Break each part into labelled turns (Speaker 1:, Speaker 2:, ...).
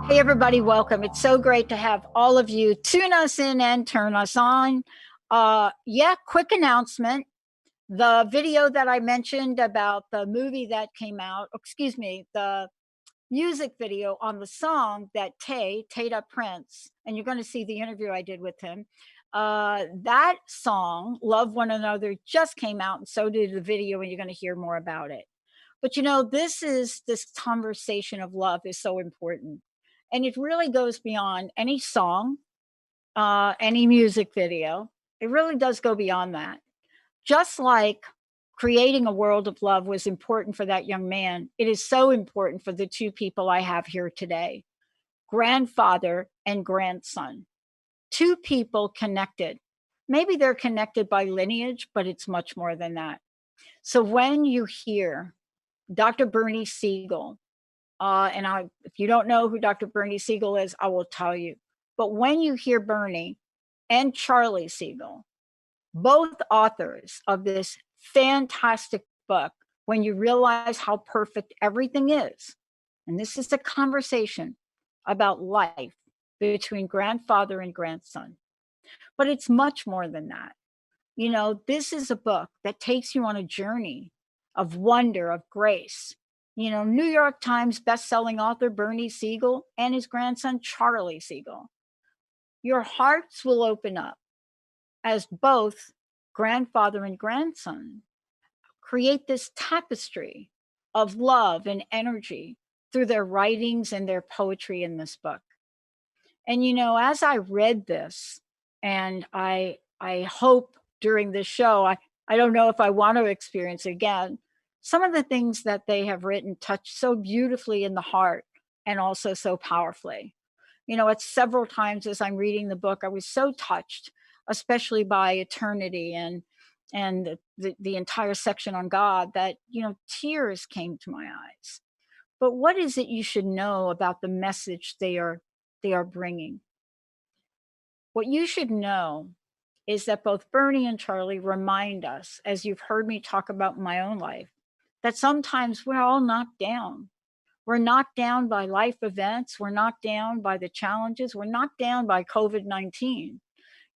Speaker 1: Hey, everybody, welcome. It's so great to have all of you tune us in and turn us on. Yeah, quick announcement. The video that I mentioned about the movie that came out, excuse me, the music video on the song that Tata Prince, and you're going to see the interview I did with him. That song, Love One Another, just came out, and so did the video, and you're going to hear more about it. But this conversation of love is so important. And it really goes beyond any song, any music video. It really does go beyond that. Just like creating a world of love was important for that young man, it is so important for the two people I have here today, grandfather and grandson. Two people connected. Maybe they're connected by lineage, but it's much more than that. So when you hear Dr. Bernie Siegel, if you don't know who Dr. Bernie Siegel is, I will tell you. But when you hear Bernie and Charlie Siegel, both authors of this fantastic book, when you realize how perfect everything is, and this is a conversation about life between grandfather and grandson, but it's much more than that. This is a book that takes you on a journey of wonder, of grace. New York Times bestselling author Bernie Siegel and his grandson Charlie Siegel. Your hearts will open up as both grandfather and grandson create this tapestry of love and energy through their writings and their poetry in this book. And as I read this, and I hope during this show, I don't know if I want to experience it again, some of the things that they have written touch so beautifully in the heart and also so powerfully. At several times as I'm reading the book, I was so touched, especially by eternity and the entire section on God, that tears came to my eyes. But what is it you should know about the message they are bringing? What you should know is that both Bernie and Charlie remind us, as you've heard me talk about in my own life, that sometimes we're all knocked down. We're knocked down by life events. We're knocked down by the challenges. We're knocked down by COVID-19.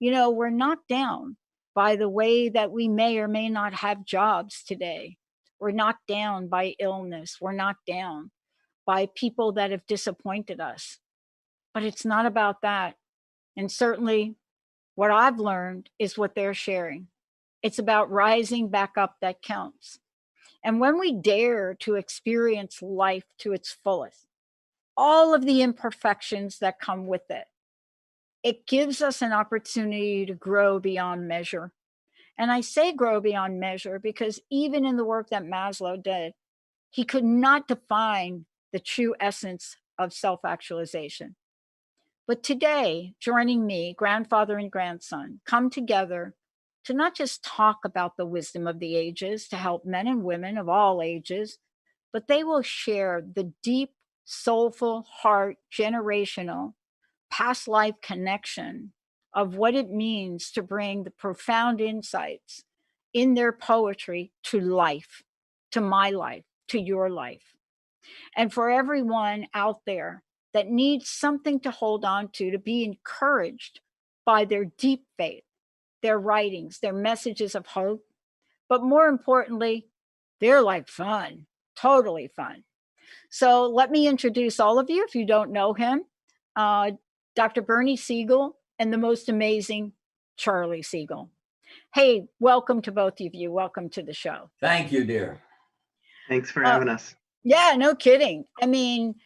Speaker 1: We're knocked down by the way that we may or may not have jobs today. We're knocked down by illness. We're knocked down by people that have disappointed us. But it's not about that. And certainly what I've learned is what they're sharing. It's about rising back up that counts. And when we dare to experience life to its fullest, all of the imperfections that come with it, it gives us an opportunity to grow beyond measure. And I say grow beyond measure because even in the work that Maslow did, he could not define the true essence of self-actualization. But today, joining me, grandfather and grandson, come together to not just talk about the wisdom of the ages to help men and women of all ages, but they will share the deep, soulful, heart, generational, past life connection of what it means to bring the profound insights in their poetry to life, to my life, to your life. And for everyone out there that needs something to hold on to be encouraged by their deep faith, their writings, their messages of hope, but more importantly, they're like fun, totally fun. So let me introduce all of you, if you don't know him, Dr. Bernie Siegel and the most amazing Charlie Siegel. Hey, welcome to both of you. Welcome to the show.
Speaker 2: Thank you, dear.
Speaker 3: Thanks for having us.
Speaker 1: Yeah, no kidding. I mean,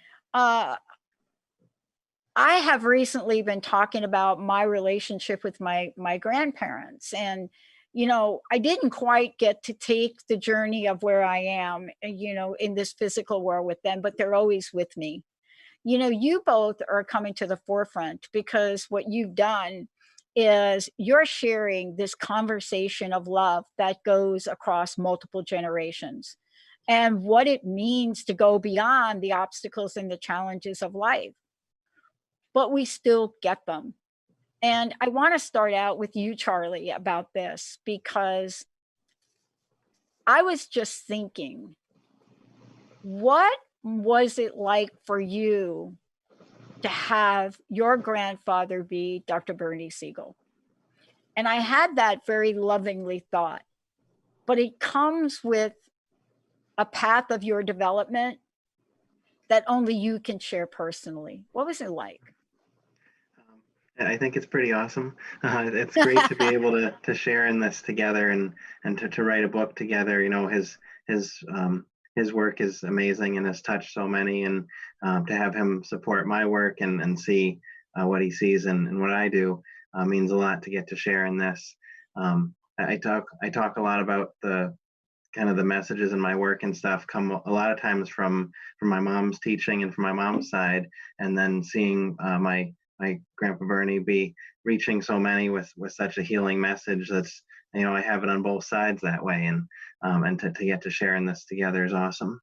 Speaker 1: I have recently been talking about my relationship with my grandparents, and I didn't quite get to take the journey of where I am, in this physical world with them, but they're always with me. You both are coming to the forefront because what you've done is you're sharing this conversation of love that goes across multiple generations and what it means to go beyond the obstacles and the challenges of life. But we still get them. And I want to start out with you, Charlie, about this, because I was just thinking, what was it like for you to have your grandfather be Dr. Bernie Siegel? And I had that very lovingly thought, but it comes with a path of your development that only you can share personally. What was it like?
Speaker 3: I think it's pretty awesome. It's great to be able to share in this together and to write a book together. You know, his work is amazing and has touched so many, and to have him support my work and see what he sees and what I do means a lot to get to share in this. I talk a lot about the kind of the messages in my work and stuff come a lot of times from my mom's teaching and from my mom's side, and then seeing my grandpa Bernie be reaching so many with such a healing message. That's, you know, I have it on both sides that way, and to get to sharing this together is awesome.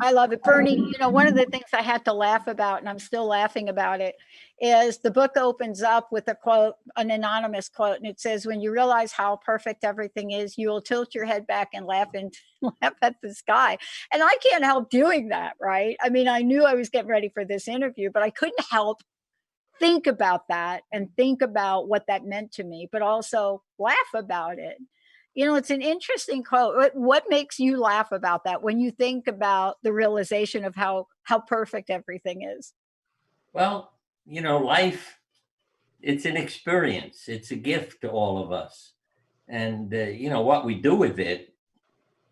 Speaker 1: I love it. Bernie, you know, one of the things I had to laugh about, and I'm still laughing about it, is the book opens up with a quote, an anonymous quote, and it says, when you realize how perfect everything is, you will tilt your head back and laugh at the sky. And I can't help doing that, right? I mean, I knew I was getting ready for this interview, but I couldn't help think about that and think about what that meant to me, but also laugh about it. You know, it's an interesting quote. What makes you laugh about that when you think about the realization of how perfect everything is?
Speaker 2: Well, you know, life, it's an experience. It's a gift to all of us. And, you know, what we do with it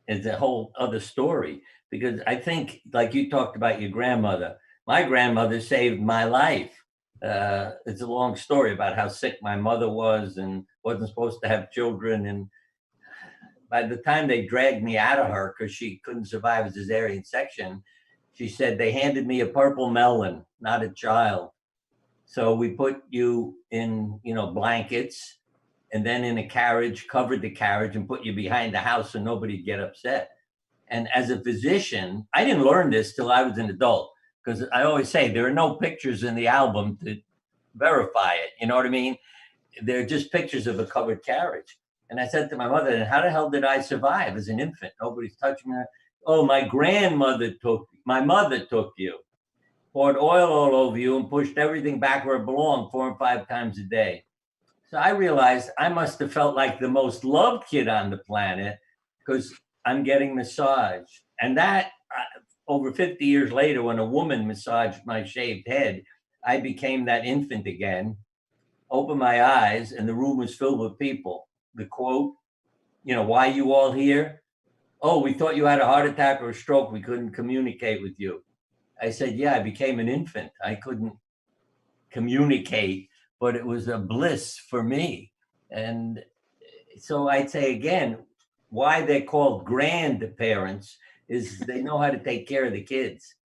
Speaker 2: is a whole other story. Because I think, like you talked about your grandmother, my grandmother saved my life. It's a long story about how sick my mother was and wasn't supposed to have children. And by the time they dragged me out of her because she couldn't survive a cesarean section, she said they handed me a purple melon, not a child. So we put you in, you know, blankets and then in a carriage, covered the carriage and put you behind the house so nobody'd get upset. And as a physician, I didn't learn this till I was an adult, because I always say there are no pictures in the album to verify it. You know what I mean? They're just pictures of a covered carriage. And I said to my mother, and how the hell did I survive as an infant? Nobody's touching me. Oh, my grandmother my mother took you, poured oil all over you and pushed everything back where it belonged 4 and 5 times a day. So I realized I must have felt like the most loved kid on the planet because I'm getting massaged. And that, over 50 years later, when a woman massaged my shaved head, I became that infant again, opened my eyes, and the room was filled with people. The quote, you know, why you all here? Oh, we thought you had a heart attack or a stroke. We couldn't communicate with you. I said, yeah, I became an infant. I couldn't communicate, but it was a bliss for me. And so I'd say again, why they're called grandparents is they know how to take care of the kids.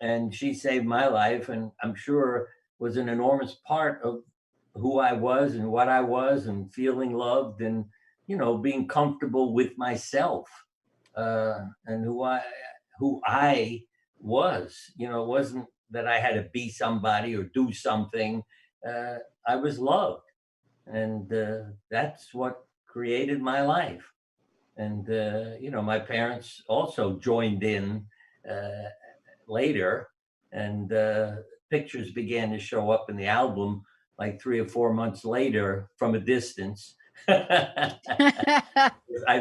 Speaker 2: And she saved my life, and I'm sure was an enormous part of who I was and what I was, and feeling loved, and, you know, being comfortable with myself, and who I was. You know, it wasn't that I had to be somebody or do something. Uh, I was loved, and that's what created my life. And you know, my parents also joined in uh, later, and pictures began to show up in the album like 3 or 4 months later from a distance. I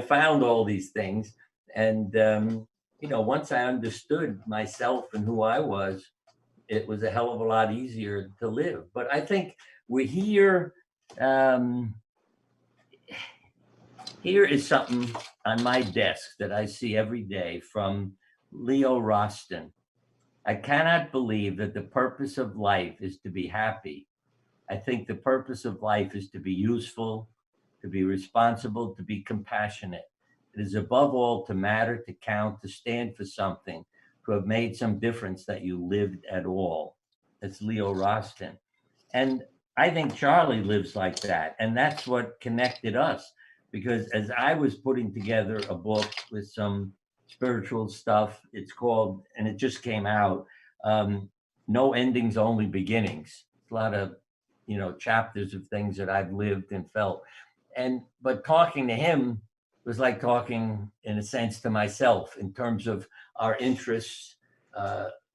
Speaker 2: found all these things, and you know, once I understood myself and who I was, it was a hell of a lot easier to live. But I think we're here. Um, Here is something on my desk that I see every day from Leo Roston. I cannot believe that the purpose of life is to be happy. I think the purpose of life is to be useful, to be responsible, to be compassionate. It is above all to matter, to count, to stand for something, to have made some difference that you lived at all. That's Leo Roston. And I think Charlie lives like that. And that's what connected us. Because as I was putting together a book with some spiritual stuff, it's called, and it just came out, No Endings, Only Beginnings. It's a lot of, you know, chapters of things that I've lived and felt. but talking to him was like talking, in a sense, to myself in terms of our interests,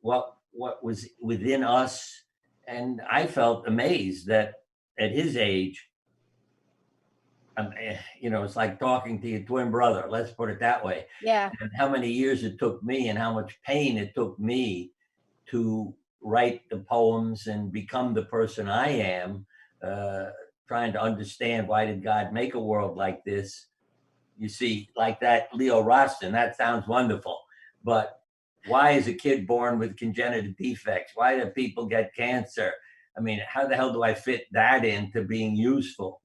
Speaker 2: what was within us. And I felt amazed that at his age, it's like talking to your twin brother, let's put it that way.
Speaker 1: Yeah.
Speaker 2: And how many years it took me and how much pain it took me to write the poems and become the person I am, trying to understand, why did God make a world like this? You see, like that Leo Roston, that sounds wonderful, but why is a kid born with congenital defects? Why do people get cancer? I mean, how the hell do I fit that into being useful?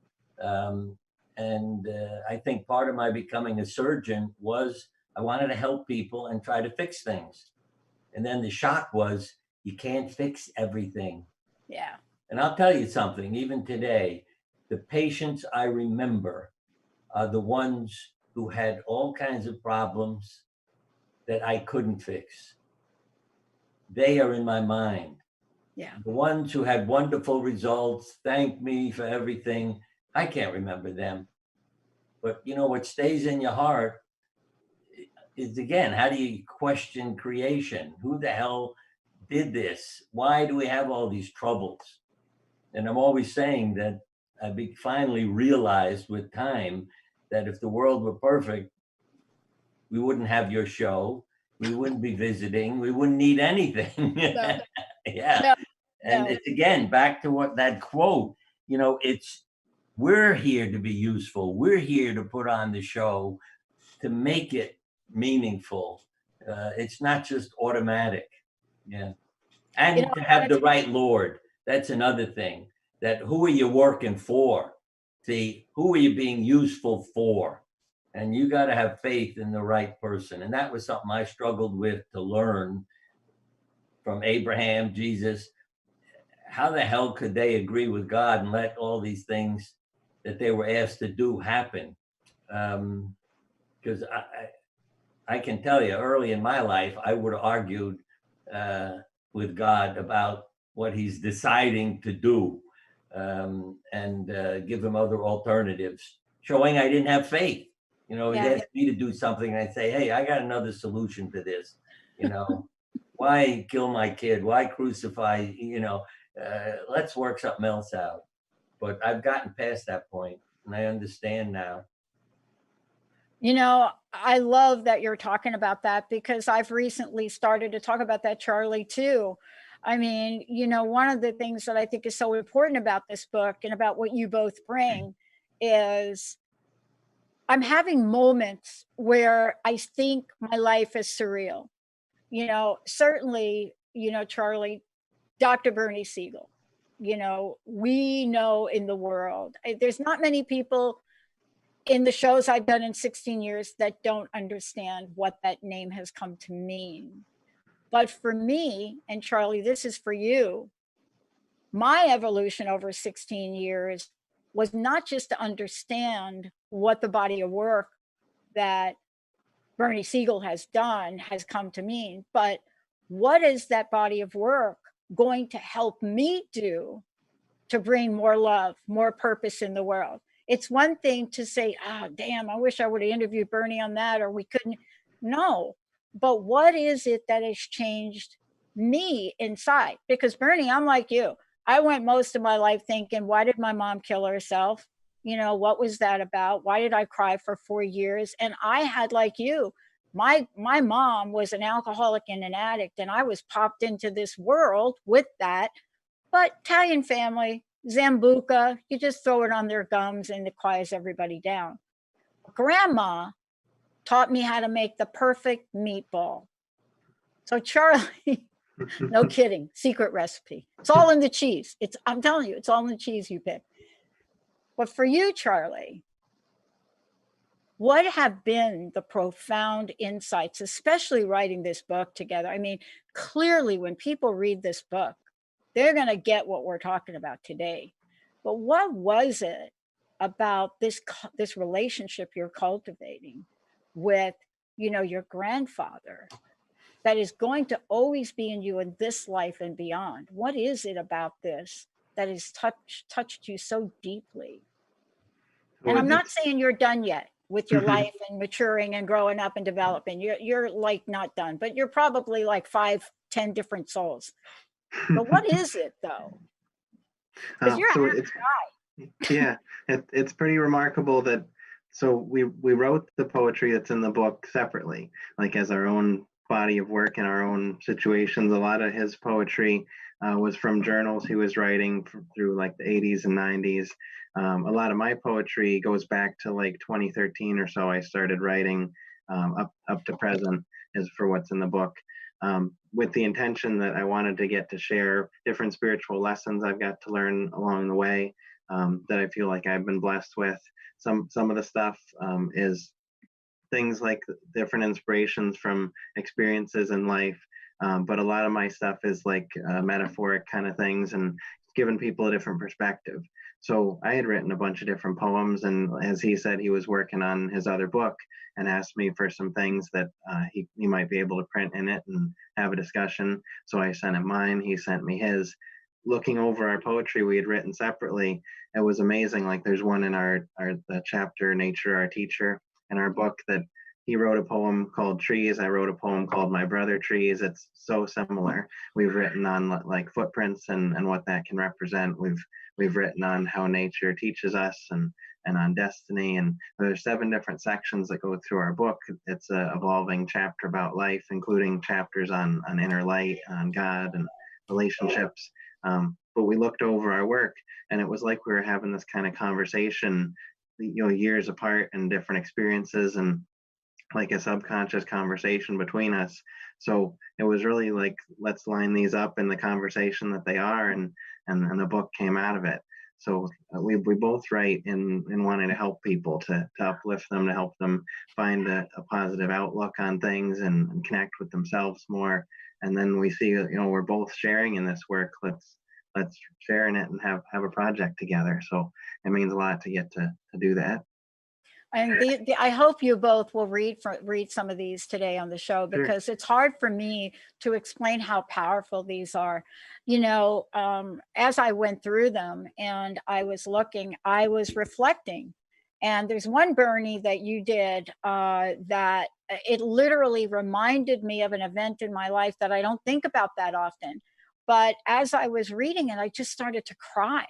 Speaker 2: I think part of my becoming a surgeon was I wanted to help people and try to fix things. And then the shock was, you can't fix everything.
Speaker 1: Yeah.
Speaker 2: And I'll tell you something, even today, the patients I remember are the ones who had all kinds of problems that I couldn't fix. They are in my mind.
Speaker 1: Yeah.
Speaker 2: The ones who had wonderful results, thank me for everything, I can't remember them. But what stays in your heart is, again, how do you question creation? Who the hell did this? Why do we have all these troubles? And I'm always saying that I finally realized with time that if the world were perfect, we wouldn't have your show. We wouldn't be visiting. We wouldn't need anything.
Speaker 1: No.
Speaker 2: Yeah.
Speaker 1: No.
Speaker 2: And
Speaker 1: No.
Speaker 2: it's, again, back to what that quote, we're here to be useful. We're here to put on the show, to make it meaningful. It's not just automatic. Yeah. And to have the right Lord. That's another thing. That who are you working for? See, who are you being useful for? And you got to have faith in the right person. And that was something I struggled with to learn from Abraham, Jesus. How the hell could they agree with God and let all these things that they were asked to do happen? Because I can tell you, early in my life, I would have argued with God about what he's deciding to do, and give him other alternatives, showing I didn't have faith. He asked me to do something, and I'd say, hey, I got another solution to this. Why kill my kid? Why crucify? Let's work something else out. But I've gotten past that point, and I understand now.
Speaker 1: I love that you're talking about that, because I've recently started to talk about that, Charlie, too. I mean, one of the things that I think is so important about this book and about what you both bring is I'm having moments where I think my life is surreal. Certainly, Charlie, Dr. Bernie Siegel, we know in the world, there's not many people in the shows I've done in 16 years that don't understand what that name has come to mean. But for me, and Charlie, this is for you, my evolution over 16 years was not just to understand what the body of work that Bernie Siegel has done has come to mean, but what is that body of work going to help me do to bring more love, more purpose in the world? It's one thing to say, oh, damn, I wish I would have interviewed Bernie on that, or we couldn't. No, but what is it that has changed me inside? Because Bernie, I'm like you. I went most of my life thinking, why did my mom kill herself? What was that about? Why did I cry for 4 years? And I had, like you, my mom was an alcoholic and an addict, and I was popped into this world with that. But Italian family, Zambuca, you just throw it on their gums and it quiets everybody down. Grandma taught me how to make the perfect meatball. So Charlie, no kidding, secret recipe. It's all in the cheese. I'm telling you, it's all in the cheese you pick. But for you, Charlie, what have been the profound insights, especially writing this book together? I mean, clearly when people read this book, they're going to get what we're talking about today. But what was it about this relationship you're cultivating with, your grandfather that is going to always be in you in this life and beyond? What is it about this that has touched you so deeply? And
Speaker 3: Well,
Speaker 1: I'm not saying you're done yet with your life and maturing and growing up and developing. You're like not done, but you're probably like 5-10 different souls. But what is it though? Because you're
Speaker 3: so
Speaker 1: a happy
Speaker 3: it's
Speaker 1: guy.
Speaker 3: yeah, it's pretty remarkable that so we wrote the poetry that's in the book separately, like as our own body of work in our own situations. A lot of his poetry was from journals he was writing through like the 80s and 90s. A lot of my poetry goes back to like 2013 or so. I started writing up to present is for what's in the book. With the intention that I wanted to get to share different spiritual lessons I've got to learn along the way, that I feel like I've been blessed with. Some of the stuff is things like different inspirations from experiences in life, but a lot of my stuff is like metaphoric kind of things and giving people a different perspective. So I had written a bunch of different poems, and as he said, he was working on his other book and asked me for some things that he might be able to print in it and have a discussion. So I sent him mine, he sent me his. Looking over our poetry we had written separately, it was amazing. Like there's one in our the chapter Nature Our Teacher in our book that he wrote a poem called Trees. I wrote a poem called My Brother Trees. It's so similar. We've written on like footprints and what that can represent. We've written on how nature teaches us and on destiny. And there's 7 different sections that go through our book. It's a evolving chapter about life, including chapters on inner light, on God and relationships. But we looked over our work, and it was like we were having this kind of conversation, years apart and different experiences, and like a subconscious conversation between us. So it was really like, let's line these up in the conversation that they are, and the book came out of it. So we both write in wanting to help people, to uplift them, to help them find a positive outlook on things and connect with themselves more. And then we see, we're both sharing in this work. Let's share in it and have a project together. So it means a lot to get to do that.
Speaker 1: And I hope you both will read some of these today on the show, because Sure. It's hard for me to explain how powerful these are. As I went through them and I was looking, I was reflecting. And there's one, Bernie, that you did that it literally reminded me of an event in my life that I don't think about that often. But as I was reading it, I just started to cry.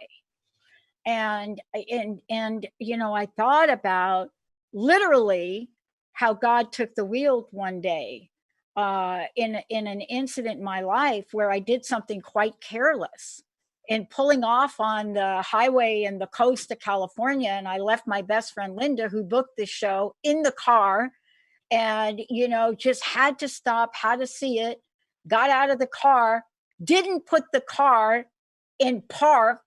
Speaker 1: And I thought about literally how God took the wheel one day in an incident in my life where I did something quite careless in pulling off on the highway in the coast of California. And I left my best friend Linda, who booked this show, in the car, and just had to stop, had to see it, got out of the car, didn't put the car in park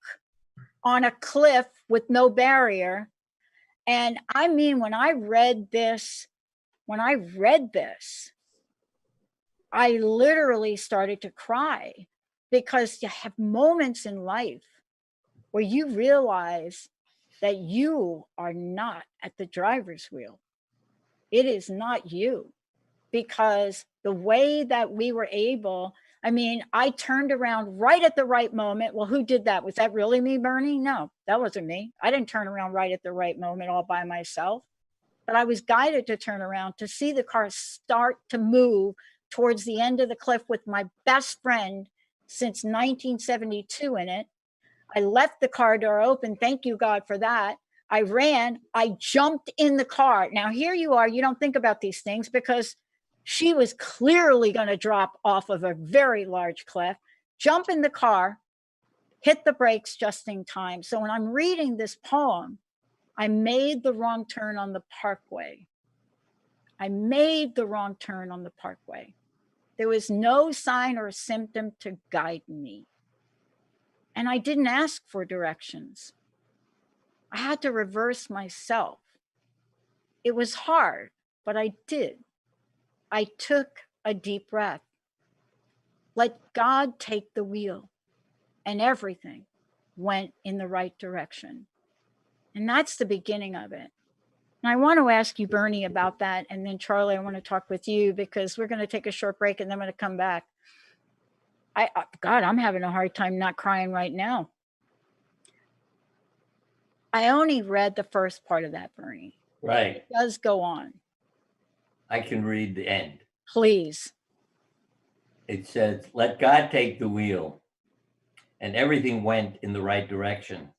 Speaker 1: on a cliff with no barrier. And I mean, when I read this, I literally started to cry, because you have moments in life where you realize that you are not at the driver's wheel. It is not you, because the way that we were able, I turned around right at the right moment. Well, who did that? Was that really me, Bernie? No, that wasn't me. I didn't turn around right at the right moment all by myself, but I was guided to turn around to see the car start to move towards the end of the cliff with my best friend since 1972 in it. I left the car door open. Thank you, God, for that. I ran, I jumped in the car. Now, here you are, you don't think about these things, because she was clearly going to drop off of a very large cliff. Jump in the car, hit the brakes just in time. So when I'm reading this poem, I made the wrong turn on the parkway. There was no sign or symptom to guide me. And I didn't ask for directions. I had to reverse myself. It was hard, but I did. I took a deep breath. Let God take the wheel, and everything went in the right direction. And that's the beginning of it. And I want to ask you, Bernie, about that. And then Charlie, I want to talk with you, because we're going to take a short break and then I'm going to come back. God, I'm having a hard time not crying right now. I only read the first part of that, Bernie.
Speaker 2: Right.
Speaker 1: It does go on.
Speaker 2: I can read the end.
Speaker 1: Please.
Speaker 2: It says, let God take the wheel. And everything went in the right direction.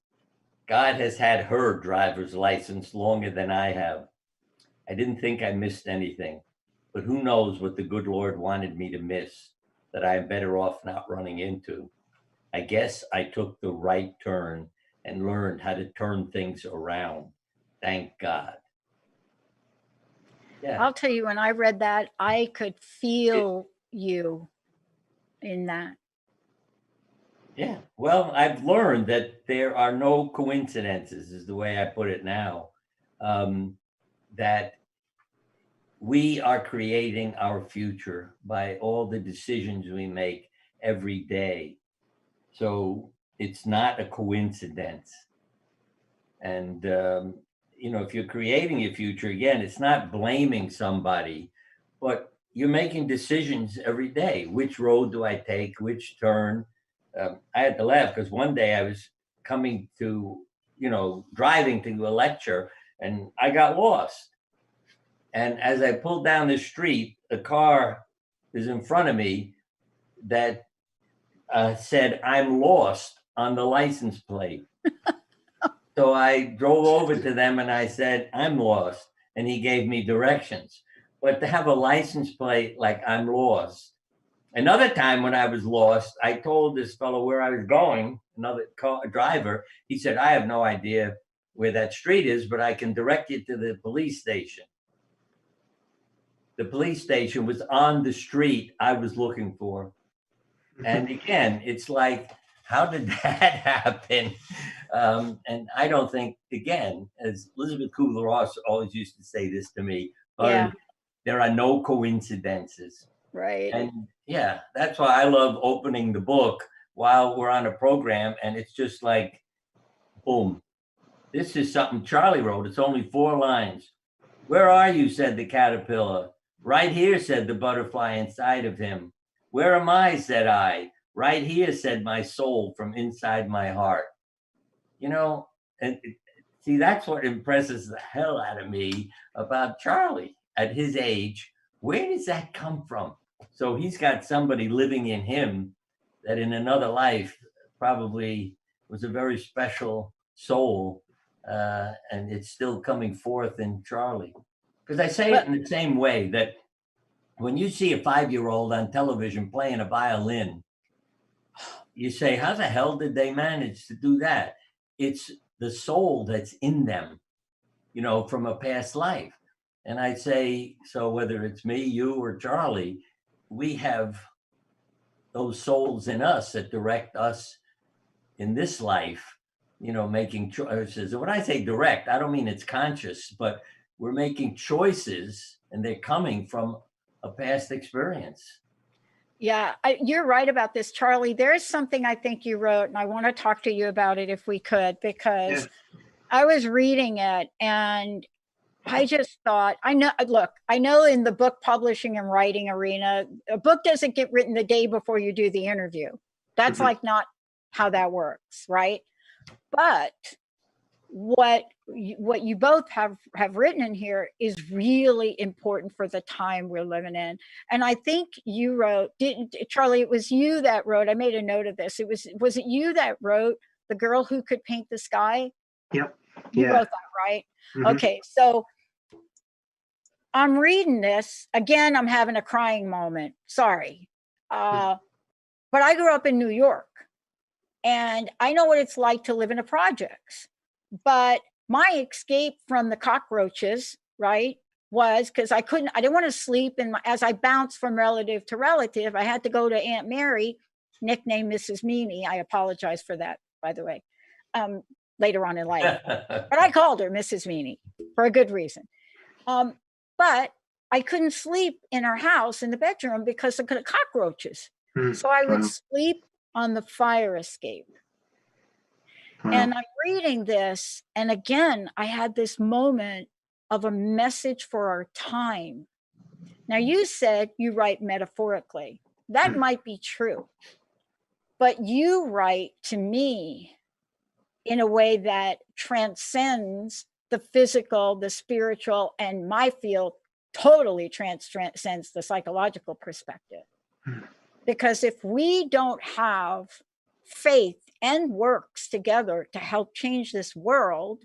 Speaker 2: God has had her driver's license longer than I have. I didn't think I missed anything, but who knows what the good Lord wanted me to miss that I am better off not running into. I guess I took the right turn and learned how to turn things around. Thank God. Yeah.
Speaker 1: I'll tell you, when I read that, I could feel you in that.
Speaker 2: Yeah. Well, I've learned that there are no coincidences, is the way I put it now. That we are creating our future by all the decisions we make every day. So it's not a coincidence. And, if you're creating your future, again, it's not blaming somebody, but you're making decisions every day. Which road do I take? Which turn? I had to laugh because one day I was coming to, driving to a lecture and I got lost. And as I pulled down the street, a car is in front of me that said, I'm lost on the license plate. So I drove over to them and I said, I'm lost. And he gave me directions. But to have a license plate like I'm lost. Another time when I was lost, I told this fellow where I was going, another driver. He said, I have no idea where that street is, but I can direct you to the police station. The police station was on the street I was looking for. And again, it's like, how did that happen? And I don't think, again, as Elizabeth Kubler-Ross always used to say this to me, there are no coincidences.
Speaker 1: Right.
Speaker 2: And yeah, that's why I love opening the book while we're on a program. And it's just like, boom, this is something Charlie wrote. It's only 4 lines. Where are you? Said the caterpillar. Right here, said the butterfly inside of him. Where am I? Said I. Right here, said my soul from inside my heart. And see, that's what impresses the hell out of me about Charlie at his age. Where does that come from? So he's got somebody living in him that in another life probably was a very special soul. And it's still coming forth in Charlie. Because I say it in the same way that when you see a 5-year-old on television playing a violin, you say, how the hell did they manage to do that? It's the soul that's in them, from a past life. And I say, so whether it's me, you, or Charlie, we have those souls in us that direct us in this life, making choices. And when I say direct, I don't mean it's conscious, but we're making choices and they're coming from a past experience.
Speaker 1: Yeah, you're right about this, Charlie. There's something I think you wrote, and I want to talk to you about it if we could, because I was reading it and I just thought, I know in the book publishing and writing arena, a book doesn't get written the day before you do the interview. That's like not how that works, right? But what you both have written in here is really important for the time we're living in. And I think you wrote, Charlie, it was you that wrote, I made a note of this. Was it you that wrote The Girl Who Could Paint the Sky?
Speaker 3: Yep.
Speaker 1: You wrote that, right? Okay, so I'm reading this again. I'm having a crying moment. Sorry. But I grew up in New York and I know what it's like to live in the projects. But my escape from the cockroaches, right, was because I didn't want to sleep. And as I bounced from relative to relative, I had to go to Aunt Mary, nicknamed Mrs. Meany. I apologize for that, by the way, later on in life. But I called her Mrs. Meany for a good reason. But I couldn't sleep in her house in the bedroom because of the cockroaches. So I would sleep on the fire escape. And I'm reading this, and again, I had this moment of a message for our time. Now, you said you write metaphorically. That might be true. But you write to me in a way that transcends the physical, the spiritual, and my field totally transcends the psychological perspective. Because if we don't have faith and works together to help change this world,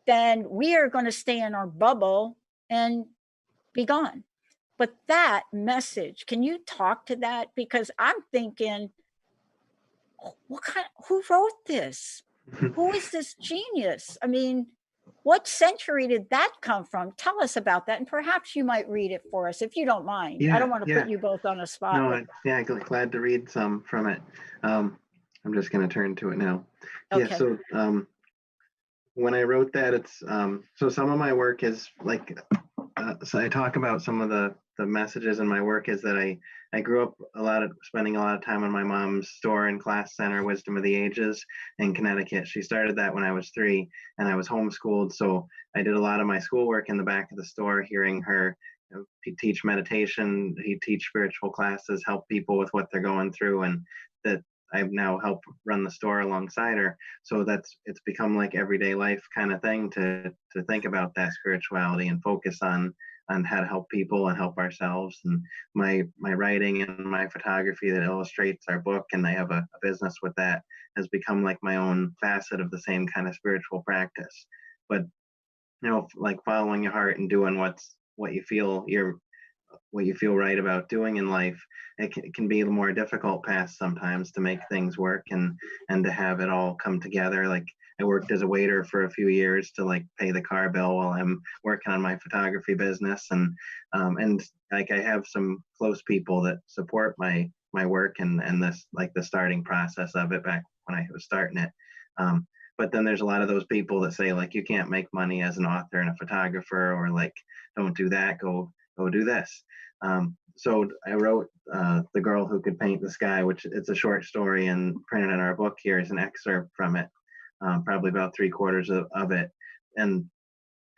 Speaker 1: then we are going to stay in our bubble and be gone. But that message, can you talk to that? Because I'm thinking, who wrote this? Who is this genius? I mean, what century did that come from? Tell us about that. And perhaps you might read it for us if you don't mind. I don't want to put you both on a spot.
Speaker 3: No, yeah, glad to read some from it. I'm just going to turn to it now.
Speaker 1: Okay.
Speaker 3: Yeah, so when I wrote that, it's so some of my work is like, so I talk about some of the messages in my work is that I grew up spending a lot of time in my mom's store and class center, Wisdom of the Ages in Connecticut. She started that when I was 3 and I was homeschooled. So I did a lot of my schoolwork in the back of the store, hearing her teach meditation, teach spiritual classes, help people with what they're going through, and that I've now helped run the store alongside her. So it's become like everyday life kind of thing to think about that spirituality and focus on how to help people and help ourselves. And my writing and my photography that illustrates our book, and I have a business with that, has become like my own facet of the same kind of spiritual practice. But like following your heart and doing what you feel right about doing in life, it can be a more difficult path sometimes to make things work and to have it all come together. Like I worked as a waiter for a few years to like pay the car bill while I'm working on my photography business, and like I have some close people that support my work and this, like the starting process of it back when I was starting it. But then there's a lot of those people that say like, you can't make money as an author and a photographer, or like, don't do that, go do this. So I wrote The Girl Who Could Paint the Sky, which it's a short story, and printed in our book here is an excerpt from it, probably about 3/4 of it. And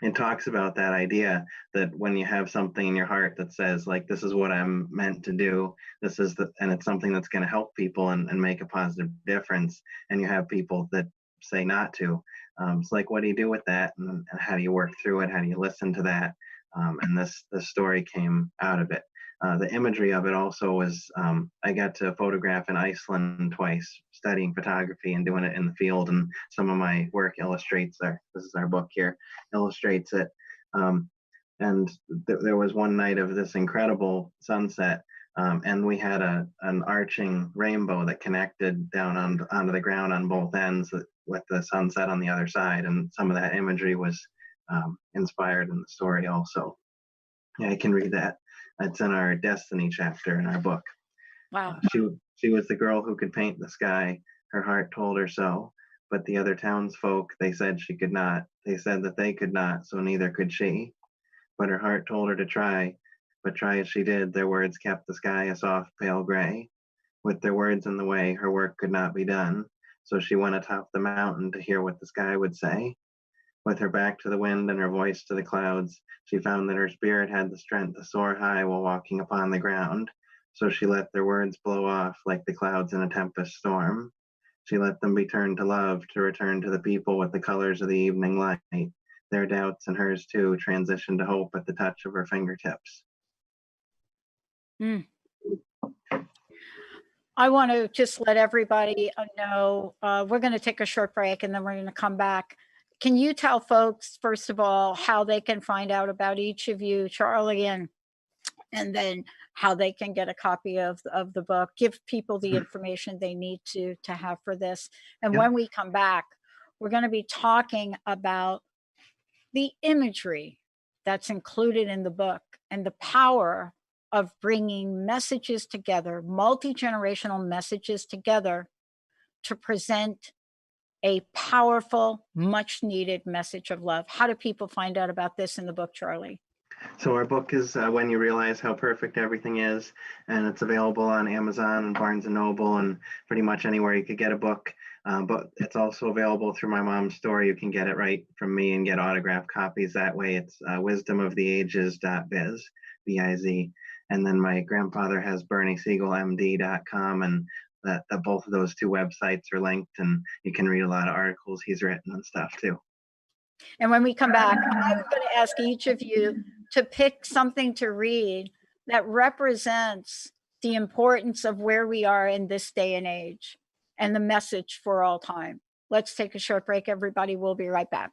Speaker 3: it talks about that idea that when you have something in your heart that says like, this is what I'm meant to do, and it's something that's going to help people and make a positive difference, and you have people that say not to. It's like, what do you do with that, and how do you work through it? How do you listen to that? And this story came out of it. The imagery of it also was, I got to photograph in Iceland twice, studying photography and doing it in the field, and some of my work illustrates this is our book here, illustrates it. And there was one night of this incredible sunset, and we had an arching rainbow that connected down onto the ground on both ends with the sunset on the other side, and some of that imagery was inspired in the story also. Yeah, I can read that. It's in our Destiny chapter in our book.
Speaker 1: Wow.
Speaker 3: She was the girl who could paint the sky. Her heart told her so. But the other townsfolk, they said she could not. They said that they could not, so neither could she. But her heart told her to try. But try as she did, their words kept the sky a soft, pale gray. With their words in the way, her work could not be done. So she went atop the mountain to hear what the sky would say. With her back to the wind and her voice to the clouds, she found that her spirit had the strength to soar high while walking upon the ground. So she let their words blow off like the clouds in a tempest storm. She let them be turned to love, to return to the people with the colors of the evening light. Their doubts and hers too transitioned to hope at the touch of her fingertips.
Speaker 1: I want to just let everybody know, we're going to take a short break and then we're going to come back. Can you tell folks, first of all, how they can find out about each of you, Charlie, and then how they can get a copy of the book? Give people the information they need to have for this. And when we come back, we're going to be talking about the imagery that's included in the book and the power of bringing messages together, multi-generational messages together, to present a powerful, much needed message of love. How do people find out about this in the book, Charlie?
Speaker 3: So our book is When You Realize How Perfect Everything Is, and it's available on Amazon and Barnes & Noble and pretty much anywhere you could get a book. But it's also available through my mom's store. You can get it right from me and get autographed copies that way. It's wisdomoftheages.biz, B-I-Z. And then my grandfather has BernieSiegelMD.com, and that both of those two websites are linked, and you can read a lot of articles he's written and stuff too.
Speaker 1: And when we come back, I'm going to ask each of you to pick something to read that represents the importance of where we are in this day and age and the message for all time. Let's take a short break, everybody. We'll be right back.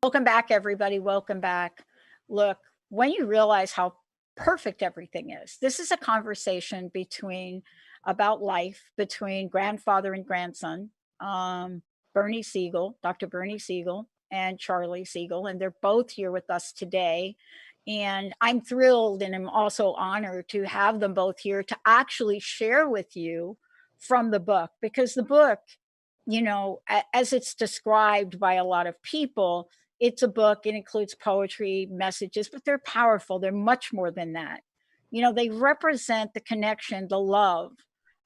Speaker 1: Welcome back, everybody. Welcome back. Look, when you realize how perfect everything is, this is a conversation about life between grandfather and grandson, Bernie Siegel, Dr. Bernie Siegel, and Charlie Siegel, and they're both here with us today. And I'm thrilled and I'm also honored to have them both here to actually share with you from the book, because the book, you know, as it's described by a lot of people, it's a book. It includes poetry, messages, but they're powerful. They're much more than that. You know, they represent the connection, the love,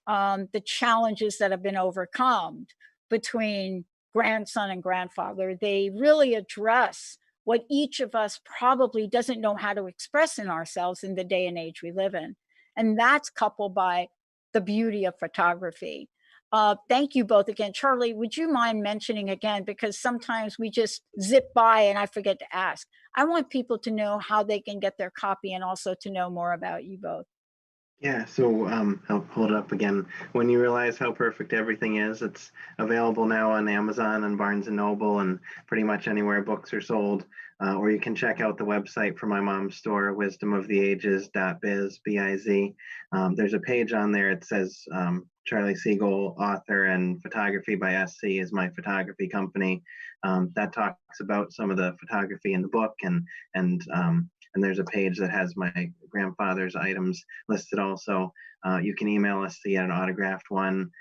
Speaker 1: the challenges that have been overcome between grandson and grandfather. They really address what each of us probably doesn't know how to express in ourselves in the day and age we live in. And that's coupled by the beauty of photography. Thank you both again. Charlie, would you mind mentioning again, because sometimes we just zip by and I forget to ask. I want people to know how they can get their copy and also to know more about you both.
Speaker 3: Yeah, so I'll hold it up again. When you realize how perfect everything is, it's available now on Amazon and Barnes and Noble and pretty much anywhere books are sold. Or you can check out the website for my mom's store, wisdomoftheages.biz, B-I-Z. There's a page on there. It says Charlie Siegel, author, and photography by SC is my photography company. That talks about some of the photography in the book, and there's a page that has my grandfather's items listed also. You can email us to get an autographed one,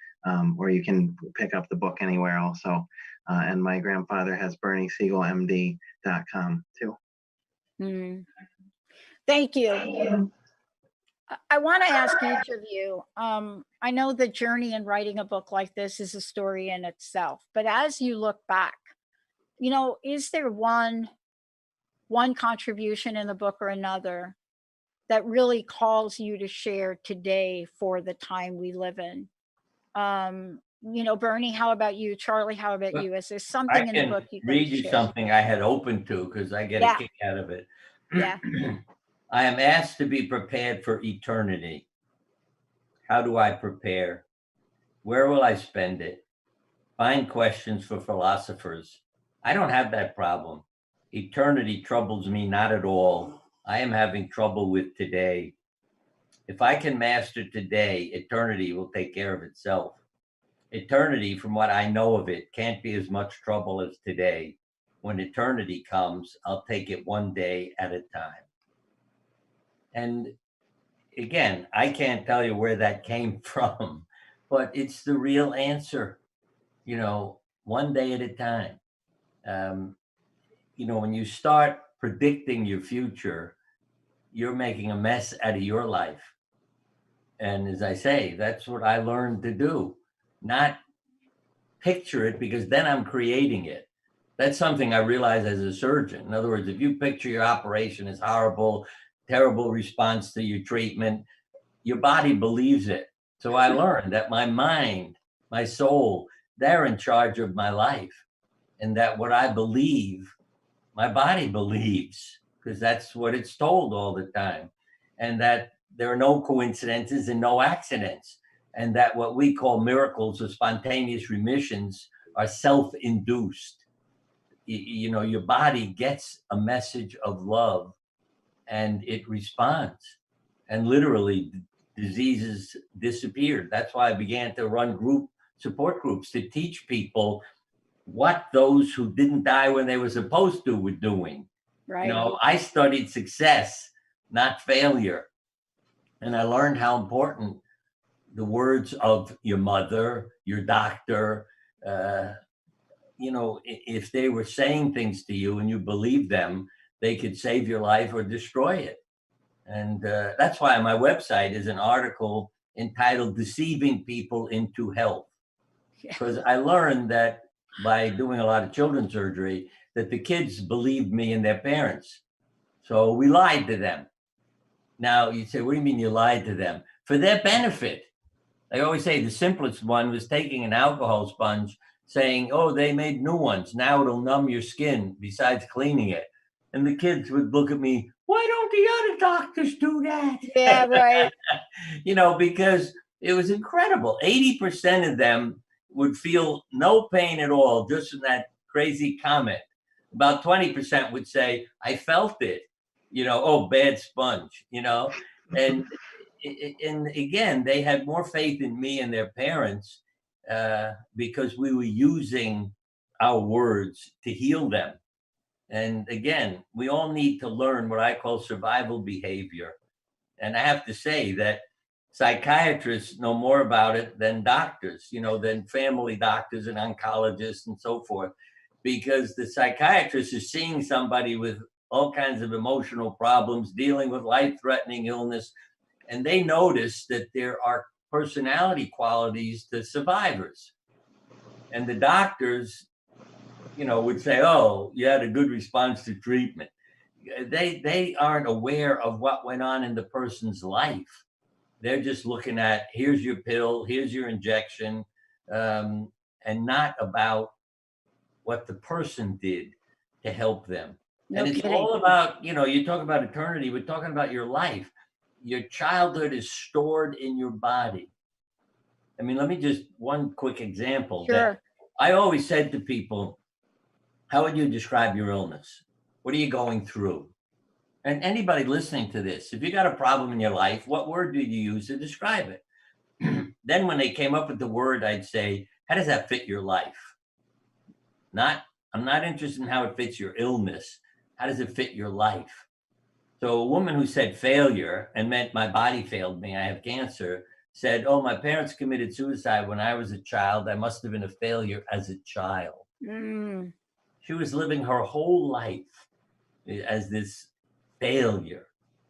Speaker 3: or you can pick up the book anywhere also. And my grandfather has BernieSiegelMD.com too.
Speaker 1: Thank you. I want to ask each of you, I know the journey in writing a book like this is a story in itself, but as you look back, you know, is there one contribution in the book or another that really calls you to share today for the time we live in? You know, Bernie, how about you? Charlie, how about you? Is there something in the book you can
Speaker 2: read you
Speaker 1: share?
Speaker 2: something I had opened to because I get a kick out of it.
Speaker 1: Yeah.
Speaker 2: I am asked to be prepared for eternity. How do I prepare? Where will I spend it? Find questions for philosophers. I don't have that problem. Eternity troubles me not at all. I am having trouble with today. If I can master today, eternity will take care of itself. Eternity, from what I know of it, can't be as much trouble as today. When eternity comes, I'll take it one day at a time. And again, I can't tell you where that came from, but it's the real answer, you know, one day at a time. You know, when you start predicting your future, you're making a mess out of your life. And as I say, that's what I learned to do, not picture it, because then I'm creating it. That's something I realized as a surgeon. In other words, if you picture your operation as horrible, terrible response to your treatment, your body believes it. So I learned that my mind, my soul, they're in charge of my life. And that what I believe, my body believes, because that's what it's told all the time. And that there are no coincidences and no accidents. And that what we call miracles or spontaneous remissions are self-induced. You know, your body gets a message of love and it responds. And literally, diseases disappeared. That's why I began to run support groups to teach people what those who didn't die when they were supposed to were doing.
Speaker 1: Right.
Speaker 2: You know, I studied success, not failure. And I learned how important the words of your mother, your doctor, you know, if they were saying things to you and you believed them, they could save your life or destroy it. And that's why my website is an article entitled Deceiving People into Health. Because I learned that by doing a lot of children's surgery, that the kids believed me and their parents. So we lied to them. Now you say, what do you mean you lied to them? For their benefit. I always say the simplest one was taking an alcohol sponge, saying, oh, they made new ones. Now it'll numb your skin besides cleaning it. And the kids would look at me, why don't the other doctors do that?
Speaker 1: Yeah, right.
Speaker 2: You know, because it was incredible. 80% of them would feel no pain at all just from that crazy comment. About 20% would say, I felt it, you know, oh, bad sponge, you know. And again, they had more faith in me and their parents because we were using our words to heal them. And again, we all need to learn what I call survival behavior. And I have to say that psychiatrists know more about it than doctors, you know, than family doctors and oncologists and so forth, because the psychiatrist is seeing somebody with all kinds of emotional problems, dealing with life-threatening illness, and they notice that there are personality qualities to survivors. And the doctors, you know, would say, oh, you had a good response to treatment. They aren't aware of what went on in the person's life. They're just looking at, here's your pill, here's your injection, and not about what the person did to help them.
Speaker 1: No
Speaker 2: And it's
Speaker 1: kidding.
Speaker 2: all about, you know, you talk about eternity, we're talking about your life. Your childhood is stored in your body. I mean, let me just, one quick example.
Speaker 1: Sure.
Speaker 2: That I always said to people, how would you describe your illness? What are you going through? And anybody listening to this, if you got a problem in your life, what word do you use to describe it? Then when they came up with the word, I'd say, how does that fit your life? I'm not interested in how it fits your illness. How does it fit your life? So a woman who said failure and meant my body failed me, I have cancer, said, oh, my parents committed suicide when I was a child. I must have been a failure as a child.
Speaker 1: Mm.
Speaker 2: She was living her whole life as this failure.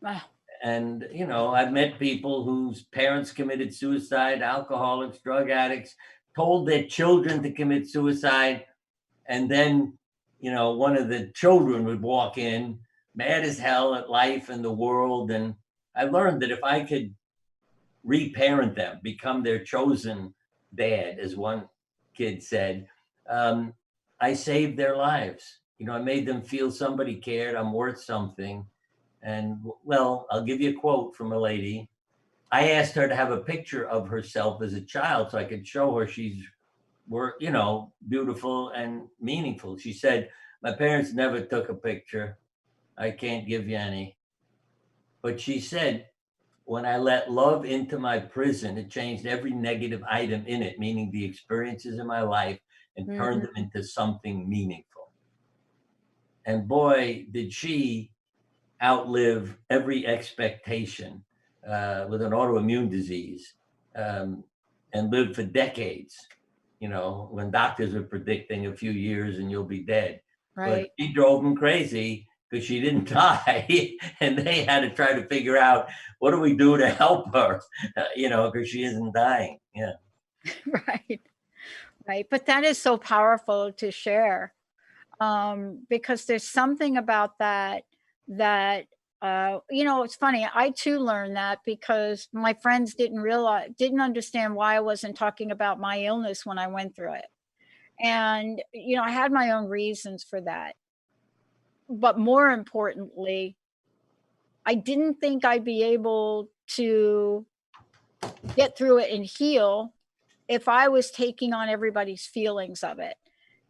Speaker 1: Ah,
Speaker 2: And, you know, I've met people whose parents committed suicide, alcoholics, drug addicts, told their children to commit suicide. And then, you know, one of the children would walk in mad as hell at life and the world. And I learned that if I could reparent them, become their chosen dad, as one kid said, I saved their lives. You know, I made them feel somebody cared, I'm worth something. And well, I'll give you a quote from a lady. I asked her to have a picture of herself as a child so I could show her she's, you know, beautiful and meaningful. She said, my parents never took a picture. I can't give you any. But she said, when I let love into my prison, it changed every negative item in it, meaning the experiences in my life, and turned them into something meaningful. And boy, did she outlive every expectation with an autoimmune disease and lived for decades, you know, when doctors were predicting a few years and you'll be dead.
Speaker 1: right.
Speaker 2: But she drove them crazy because she didn't die. And they had to try to figure out, what do we do to help her, you know, because she isn't dying. Yeah.
Speaker 1: Right. Right. But that is so powerful to share. Because there's something about that, you know, it's funny. I too learned that because my friends didn't understand why I wasn't talking about my illness when I went through it. And, you know, I had my own reasons for that. But more importantly, I didn't think I'd be able to get through it and heal if I was taking on everybody's feelings of it.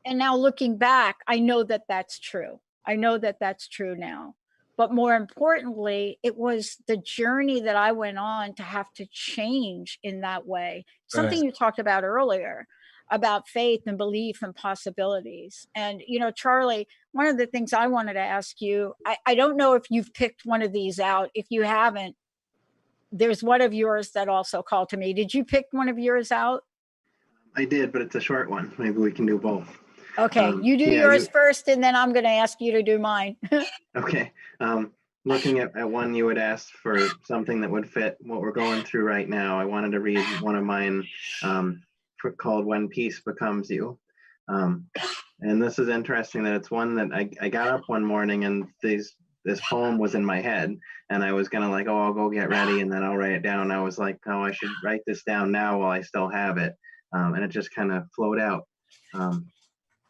Speaker 1: And now looking back, I know that that's true. I know that that's true now. But more importantly, it was the journey that I went on to have to change in that way. Something
Speaker 2: Right.
Speaker 1: you talked about earlier about faith and belief and possibilities. And, you know, Charlie, one of the things I wanted to ask you, I don't know if you've picked one of these out. If you haven't, there's one of yours that also called to me. Did you pick one of yours out?
Speaker 3: I did, but it's a short one. Maybe we can do both.
Speaker 1: Okay, you do
Speaker 3: yeah,
Speaker 1: yours first, and then I'm going to ask you to do mine.
Speaker 3: Okay. Looking at one you had asked for something that would fit what we're going through right now, I wanted to read one of mine called When Peace Becomes You. And this is interesting that it's one that I got up one morning and this this poem was in my head, and I was gonna like, oh, I'll go get ready and then I'll write it down. I was like, no, I should write this down now while I still have it. And it just kind of flowed out.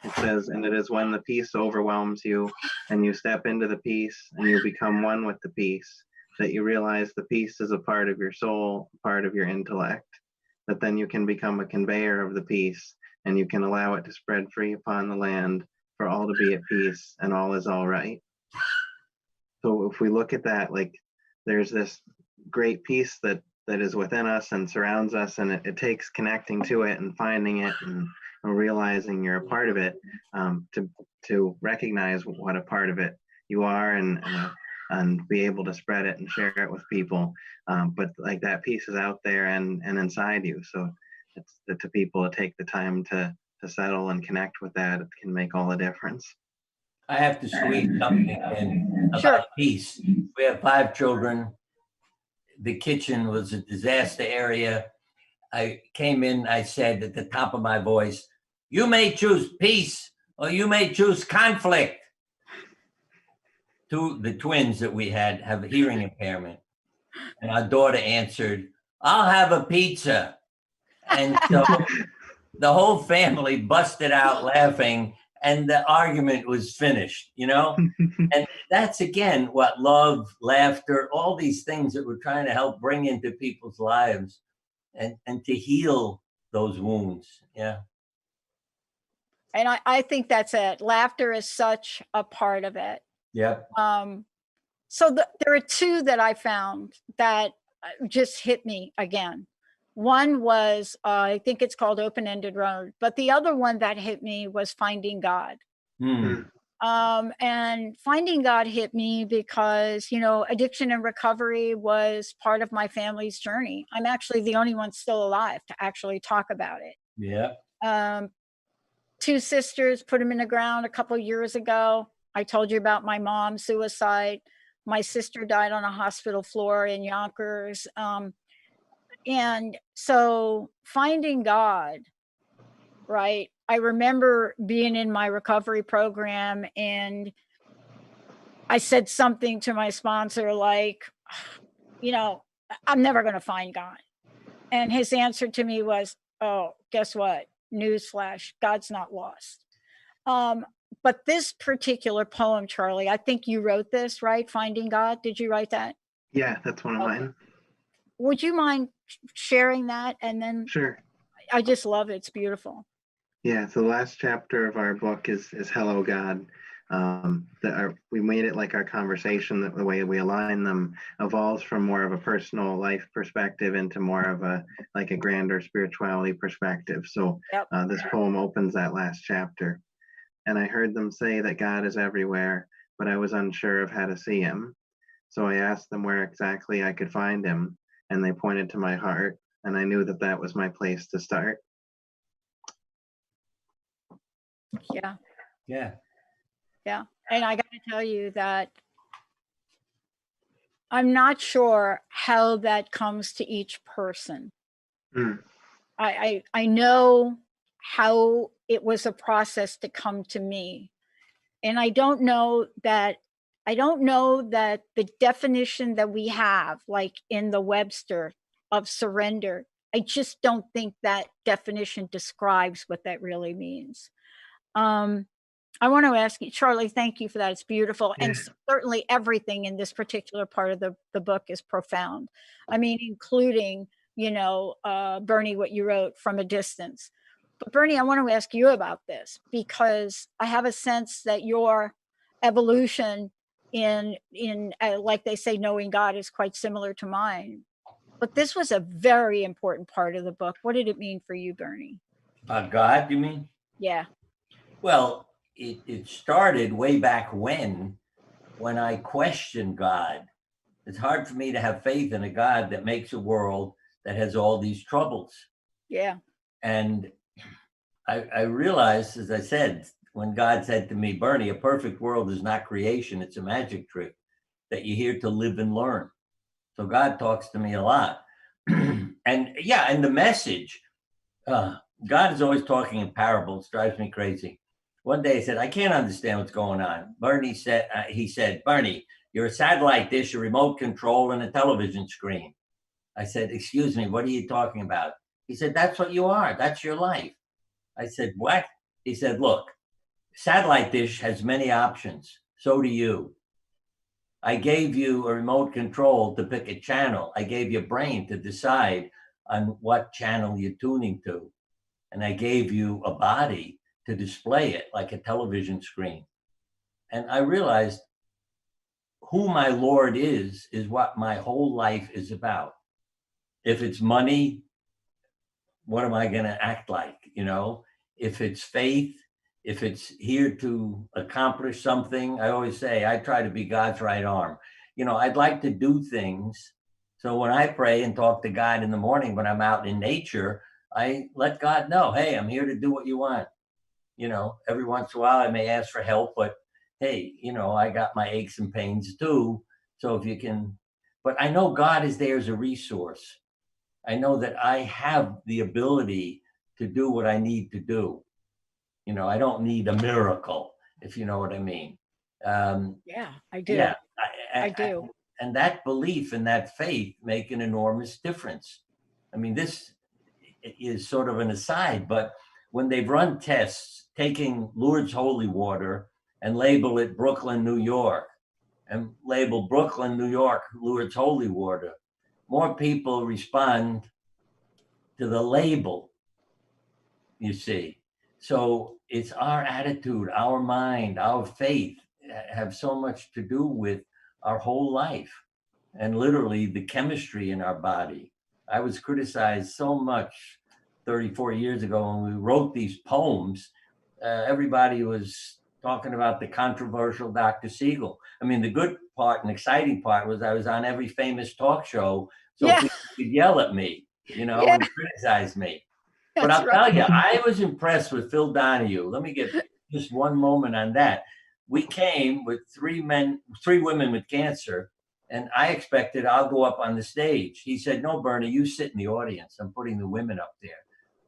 Speaker 3: It says, and it is when the peace overwhelms you and you step into the peace and you become one with the peace, that you realize the peace is a part of your soul, part of your intellect, that then you can become a conveyor of the peace and you can allow it to spread free upon the land for all to be at peace and all is all right. So if we look at that, like there's this great peace that is within us and surrounds us, and it takes connecting to it and finding it and realizing you're a part of it, to recognize what a part of it you are, and be able to spread it and share it with people. But like that piece is out there and inside you. So it's to people to take the time to settle and connect with that. It can make all the difference.
Speaker 2: I have to squeeze something in about
Speaker 1: Sure.
Speaker 2: peace. We have 5 children. The kitchen was a disaster area. I came in, I said at the top of my voice, you may choose peace or you may choose conflict. The twins that we had have a hearing impairment. And our daughter answered, I'll have a pizza. And so the whole family busted out laughing and the argument was finished, And that's, again, what love, laughter, all these things that we're trying to help bring into people's lives and to heal those wounds. Yeah.
Speaker 1: And I think that's it. Laughter is such a part of it.
Speaker 2: Yeah.
Speaker 1: So there are 2 that I found that just hit me again. One was, I think it's called Open-Ended Road, but the other one that hit me was Finding God. And Finding God hit me because, addiction and recovery was part of my family's journey. I'm actually the only one still alive to actually talk about it.
Speaker 2: Yeah.
Speaker 1: 2 sisters put them in the ground a couple years ago. I told you about my mom's suicide. My sister died on a hospital floor in Yonkers. And so Finding God, right? I remember being in my recovery program and I said something to my sponsor like, I'm never going to find God. And his answer to me was, oh, guess what? Newsflash, God's not lost. But this particular poem, Charlie, I think you wrote this, right? Finding God. Did you write that?
Speaker 3: Yeah, that's one of mine.
Speaker 1: Would you mind sharing that? And then
Speaker 3: Sure.
Speaker 1: I just love it. It's beautiful.
Speaker 3: Yeah, so the last chapter of our book is Hello God. We made it like our conversation, that the way we align them evolves from more of a personal life perspective into more of a grander spirituality perspective. So this poem opens that last chapter. And I heard them say that God is everywhere, but I was unsure of how to see him. So I asked them where exactly I could find him, and they pointed to my heart, and I knew that that was my place to start.
Speaker 1: Yeah.
Speaker 2: Yeah.
Speaker 1: Yeah. And I got to tell you that I'm not sure how that comes to each person. I know how it was a process to come to me. And I don't know that the definition that we have, like in the Webster, of surrender, I just don't think that definition describes what that really means. I want to ask you, Charlie, thank you for that. It's beautiful.
Speaker 3: Yeah.
Speaker 1: And certainly everything in this particular part of the book is profound. I mean, including, Bernie, what you wrote From a Distance. But Bernie, I want to ask you about this because I have a sense that your evolution in like they say, knowing God is quite similar to mine. But this was a very important part of the book. What did it mean for you, Bernie?
Speaker 2: About God, you mean?
Speaker 1: Yeah.
Speaker 2: Well, it started way back when I questioned God. It's hard for me to have faith in a God that makes a world that has all these troubles.
Speaker 1: Yeah.
Speaker 2: And I realized, as I said, when God said to me, Bernie, a perfect world is not creation, it's a magic trick that you're here to live and learn. So God talks to me a lot. And the message, God is always talking in parables, drives me crazy. One day I said, I can't understand what's going on. Bernie said, Bernie, You're a satellite dish, a remote control, and a television screen. I said, excuse me, what are you talking about? He said, that's what you are. That's your life. I said, what? He said, look, satellite dish has many options. So do you. I gave you a remote control to pick a channel. I gave you a brain to decide on what channel you're tuning to. And I gave you a body to display it like a television screen. And I realized who my Lord is what my whole life is about. If it's money, what am I going to act like? You know, if it's faith, if it's here to accomplish something, I always say, I try to be God's right arm. You know, I'd like to do things. So when I pray and talk to God in the morning, when I'm out in nature, I let God know, hey, I'm here to do what you want. You know, every once in a while I may ask for help, but hey, you know, I got my aches and pains too. So if you can, but I know God is there as a resource. I know that I have the ability to do what I need to do. You know, I don't need a miracle, if you know what I mean.
Speaker 1: Yeah, I do.
Speaker 2: Yeah,
Speaker 1: I do.
Speaker 2: And that belief and that faith make an enormous difference. I mean, this is sort of an aside, but when they've run tests taking Lourdes holy water and label it Brooklyn, New York, and label Brooklyn, New York, Lourdes holy water, more people respond to the label, you see. So it's our attitude, our mind, our faith have so much to do with our whole life and literally the chemistry in our body. I was criticized so much 34 years ago when we wrote these poems. Everybody was talking about the controversial Dr. Siegel. I mean, the good part and exciting part was I was on every famous talk show, so
Speaker 1: Yeah.
Speaker 2: people could yell at me, you know,
Speaker 1: Yeah.
Speaker 2: and criticize me. But
Speaker 1: That's
Speaker 2: I'll
Speaker 1: right.
Speaker 2: tell you, I was impressed with Phil Donahue. Let me get just one moment on that. We came with three women with cancer, and I expected I'll go up on the stage. He said, no, Bernie, you sit in the audience. I'm putting the women up there.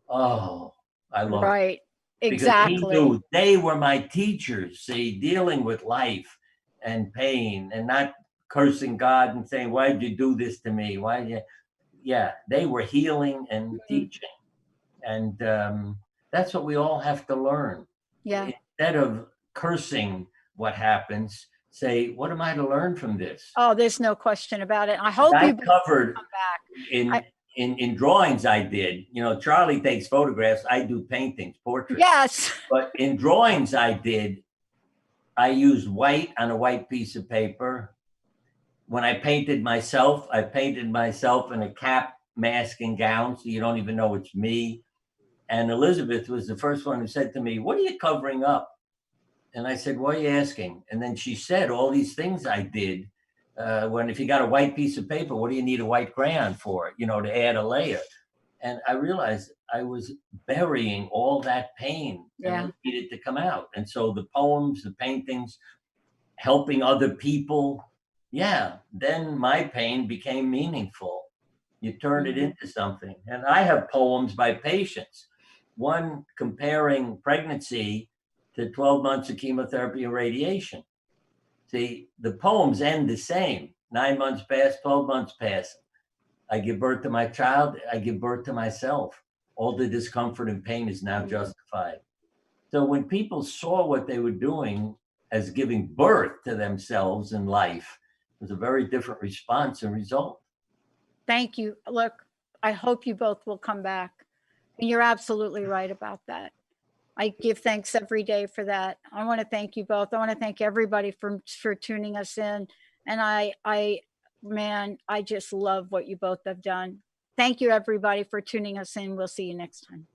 Speaker 2: Oh, I love it.
Speaker 1: Right.
Speaker 2: Because he
Speaker 1: Exactly.
Speaker 2: knew they were my teachers, see, dealing with life and pain and not cursing God and saying, why did you do this to me? Why did you? Yeah, they were healing and teaching. And that's what we all have to learn.
Speaker 1: Yeah.
Speaker 2: Instead of cursing what happens, say, what am I to learn from this?
Speaker 1: Oh, there's no question about it. I hope
Speaker 2: I
Speaker 1: you
Speaker 2: covered
Speaker 1: come back.
Speaker 2: in drawings I did. You know, Charlie takes photographs. I do paintings, portraits.
Speaker 1: Yes.
Speaker 2: But in drawings I did, I used white on a white piece of paper. When I painted myself in a cap, mask, and gown, so you don't even know it's me. And Elizabeth was the first one who said to me, what are you covering up? And I said, why are you asking? And then she said all these things I did. When if you got a white piece of paper, what do you need a white crayon for? You know, to add a layer. And I realized I was burying all that pain and it needed to come out. And so the poems, the paintings, helping other people, then my pain became meaningful. You turned it into something. And I have poems by patients. One comparing pregnancy to 12 months of chemotherapy and radiation. See, the poems end the same. 9 months pass, 12 months pass. I give birth to my child, I give birth to myself. All the discomfort and pain is now justified. So when people saw what they were doing as giving birth to themselves in life, it was a very different response and result.
Speaker 1: Thank you. Look, I hope you both will come back. And you're absolutely right about that. I give thanks every day for that. I want to thank you both. I want to thank everybody for tuning us in. And man, I just love what you both have done. Thank you, everybody, for tuning us in. We'll see you next time.